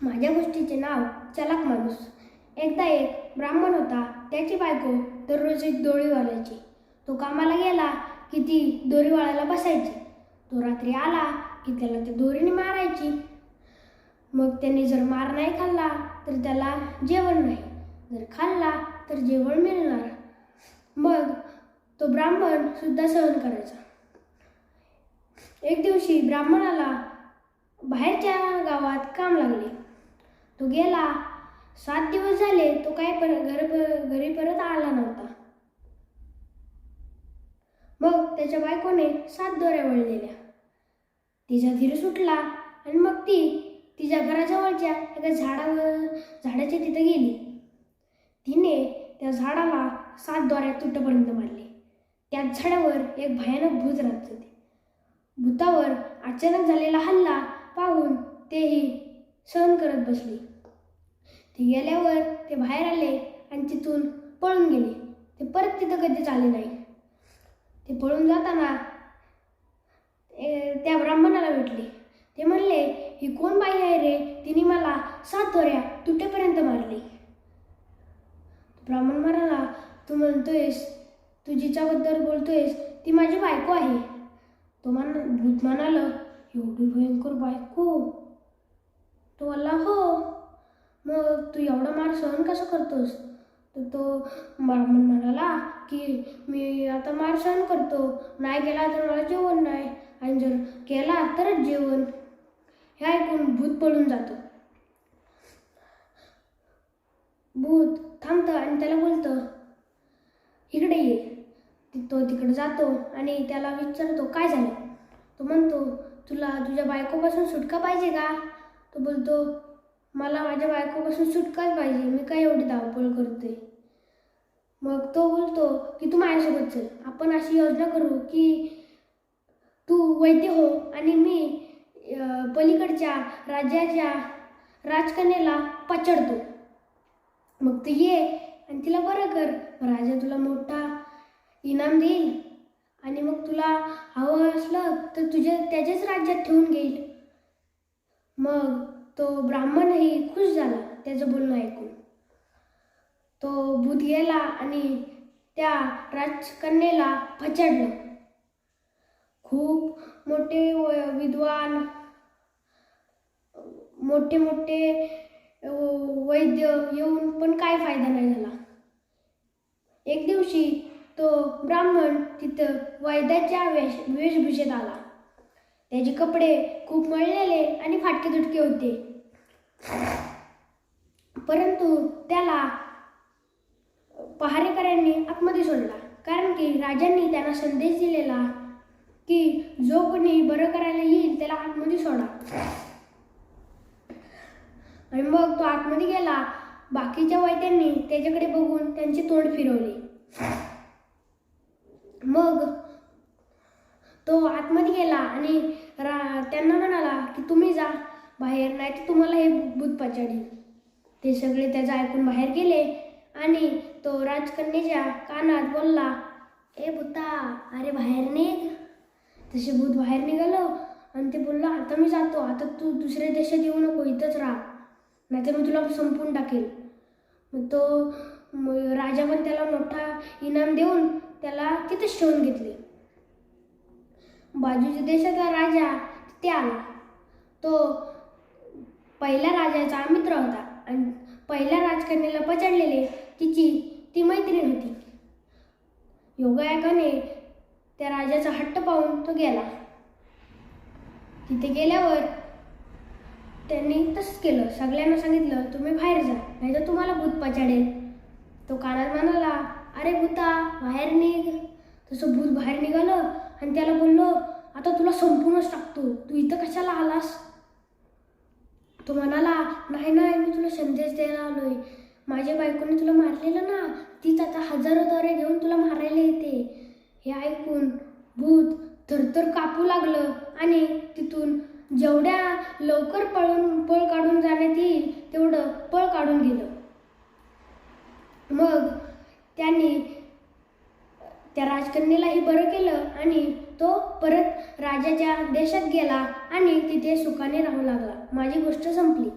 माझ्या गोष्टीचे नाव चलाक माणूस. एकदा एक ब्राह्मण होता. त्याची बायको दररोज एक दोरी वाळायची. तो कामाला गेला की ती दोरी वाळायला बसायची. तो रात्री आला की त्याला त्या दोरीने मारायची. मग त्याने जर मार नाही खाल्ला तर त्याला जेवण नाही, जर खाल्ला तर जेवण मिळणार. मग तो ब्राह्मण सुद्धा सहन करायचा. एक दिवशी ब्राह्मणाला बाहेरच्या गावात काम लागले. तो गेला. 7 दिवस झाले तो घरी परत आला नव्हता. मग त्याच्या बायकोने 7 दोऱ्या वळलेल्या. तिचा धीर सुटला आणि मग ती तिच्या घराजवळच्या एका झाडाच्या तिथे गेली. तिने त्या झाडाला 7 दोऱ्या तुटपर्यंत मारले. त्याच झाडावर एक भयानक भूत राहत होते. भूतावर अचानक झालेला हल्ला पाहून तेही सहन करत बसली. ते गेल्यावर ते बाहेर आले आणि तिथून पळून गेले. ते परत तिथं कधीच आले नाही. ते पळून जाताना त्या ब्राह्मणाला भेटले. ते म्हणले, ही कोण बाई आहे रे, तिने मला 7 दोऱ्या तुटेपर्यंत मारली. ब्राह्मण म्हणाला, तू म्हणतोयस, तू जिच्याबद्दल बोलतोयस ती माझी बायको आहे. भूत म्हणाला, एवढी भयंकर बायको? तो बोलला, हो. मग तू एवढा मार सहन कसं करतोस? तर तो ब्राह्मण म्हणाला की मी आता मार सहन करतो. नाही केला तर मला जेवण नाही, आणि जर केला तरच जेवण. हे ऐकून भूत पळून जातो. भूत थांबतं आणि त्याला बोलतं, इकडे ये. तो तिकडे जातो आणि त्याला विचारतो, काय झालं? तो म्हणतो, तुला तुझ्या बायकोपासून सुटका पाहिजे का? तो बोलतो, मला माझ्या बायकोपासून सुटकाच पाहिजे, मी काय एवढी धावपळ करते. मग तो बोलतो की तू माझ्यासोबत चल. आपण अशी योजना करू की तू वैद्य हो आणि मी पलीकडच्या राज्याच्या राजकन्याला पछाडतो. मग तू ये आणि तिला बरं कर. राजा तुला मोठा इनाम देईल आणि मग तुला हवं असलं तर त्याच्याच राज्यात ठेवून घेईल. मग तो ब्राह्मणही खुश झाला त्याचं बोलणं ऐकून. तो भूत गेला आणि त्या राजकन्येला पछाडलं. खूप मोठे विद्वान, मोठे वैद्य येऊन पण काय फायदा नाही झाला. एक दिवशी तो ब्राह्मण तिथं वैद्याच्या वेशभूषेत आला. त्याचे कपडे खूप मळलेले आणि फाटके तुटके होते. परंतु त्याला पहारेकऱ्यांनी आतमध्ये सोडला, कारण की राजांनी त्यांना संदेश दिलेला की जो कोणी बरं करायला येईल त्याला आतमध्ये सोडा. आणि मग तो आतमध्ये गेला. बाकीच्या वैद्यांनी त्याच्याकडे बघून त्यांचे तोंड फिरवले. मग तो आतमध्ये गेला आणि त्यांना म्हणाला की तुम्ही जा बाहेर, नाही तर तुम्हाला हे भूत पछाडील. ते सगळे त्याचं ऐकून बाहेर गेले आणि तो राजकन्येच्या कानात बोलला, ए भूता, अरे बाहेर निघ. तसे भूत बाहेर निघालं आणि ते बोलला, आता मी जातो, आता तू दुसऱ्या देशात येऊ नको, इथंच राहा, नाहीतर मी तुला संपून टाकेल. मग तो राजा पण त्याला मोठा इनाम देऊन त्याला तिथेच ठेवून घेतले. बाजूच्या देशाचा राजा तिथे आला. तो पहिल्या राजाचा मित्र होता आणि पहिल्या राजकन्येला पछाडलेले ती मैत्रीण होती. योगायोगाने त्या राजाचा हट्ट पाहून तो गेला. तिथे गेल्यावर त्यांनी तसंच केलं. सगळ्यांना सांगितलं, तुम्ही बाहेर जा, नाही तर तुम्हाला भूत पछाडेल. तो कानात म्हणाला, अरे भूता, बाहेर निघ. तसं भूत बाहेर निघालं आणि त्याला बोललो, आता तुला संपूनच टाकतो, तू इथं कशाला आलास? तो म्हणाला, नाही, मी तुला संदेश द्यायला आलोय. माझ्या बायकोने तुला मारलेलं ना, तीच आता 1000 दोरे घेऊन तुला मारायला येते. हे ऐकून भूत थरथर कापू लागलं आणि तिथून जेवढ्या लवकर पळ काढून जाण्यात येईल तेवढं पळ काढून गेलं. मग त्यांनी त्या राजकन्येलाही बरं केलं आणि तो परत राजाच्या देशात गेला आणि तिथे सुखाने राहू लागला. माझी गोष्ट संपली.